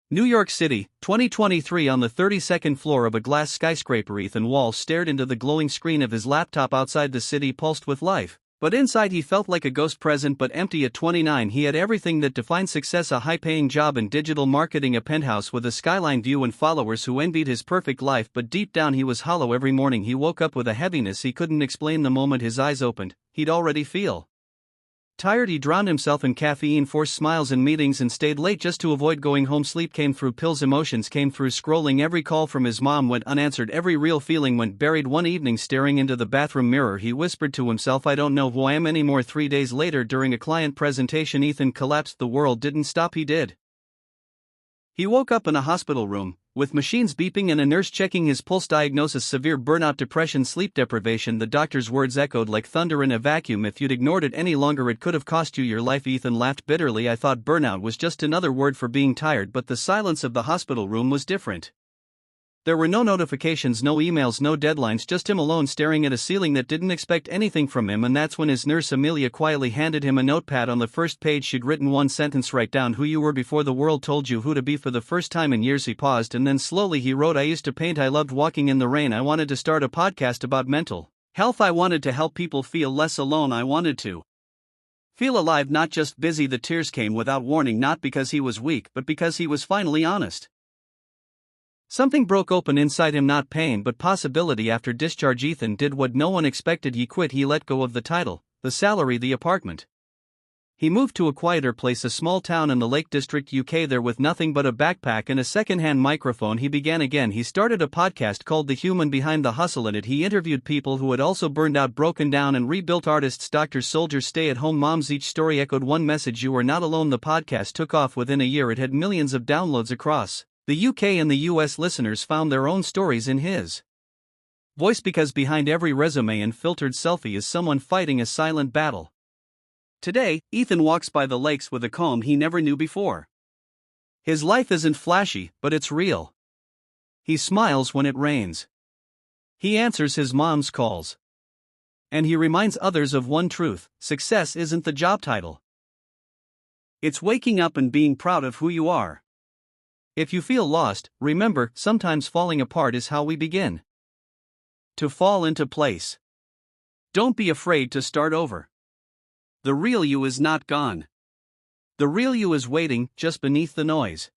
New York City, 2023. On the 32nd floor of a glass skyscraper, Ethan Walsh stared into the glowing screen of his laptop. Outside, the city pulsed with life, but inside he felt like a ghost, present but empty. At 29, he had everything that defined success: a high-paying job in digital marketing, a penthouse with a skyline view, and followers who envied his perfect life. But deep down he was hollow. Every morning he woke up with a heaviness he couldn't explain. The moment his eyes opened, he'd already feel tired. He drowned himself in caffeine, forced smiles in meetings, and stayed late just to avoid going home. Sleep came through pills, emotions came through scrolling. Every call from his mom went unanswered, every real feeling went buried. One evening, staring into the bathroom mirror, he whispered to himself, "I don't know who I am anymore." 3 days later, during a client presentation, Ethan collapsed. The world didn't stop, he did. He woke up in a hospital room, with machines beeping and a nurse checking his pulse. Diagnosis: severe burnout, depression, sleep deprivation. The doctor's words echoed like thunder in a vacuum. "If you'd ignored it any longer, it could have cost you your life." Ethan laughed bitterly. "I thought burnout was just another word for being tired." But the silence of the hospital room was different. There were no notifications, no emails, no deadlines, just him alone staring at a ceiling that didn't expect anything from him. And that's when his nurse Amelia quietly handed him a notepad. On the first page she'd written one sentence: "Write down who you were before the world told you who to be." For the first time in years he paused, and then slowly he wrote, "I used to paint, I loved walking in the rain, I wanted to start a podcast about mental health, I wanted to help people feel less alone, I wanted to feel alive, not just busy." The tears came without warning, not because he was weak, but because he was finally honest. Something broke open inside him, not pain but possibility. After discharge, Ethan did what no one expected. He quit. He let go of the title, the salary, the apartment. He moved to a quieter place, a small town in the Lake District, UK. There, with nothing but a backpack and a second-hand microphone, he began again. He started a podcast called The Human Behind the Hustle. In it, he interviewed people who had also burned out, broken down, and rebuilt: artists, doctors, soldiers, stay-at-home moms. Each story echoed one message: you are not alone. The podcast took off. Within a year, it had millions of downloads across the UK and the US. Listeners found their own stories in his voice, because behind every resume and filtered selfie is someone fighting a silent battle. Today, Ethan walks by the lakes with a calm he never knew before. His life isn't flashy, but it's real. He smiles when it rains. He answers his mom's calls. And he reminds others of one truth: success isn't the job title. It's waking up and being proud of who you are. If you feel lost, remember, sometimes falling apart is how we begin to fall into place. Don't be afraid to start over. The real you is not gone. The real you is waiting, just beneath the noise.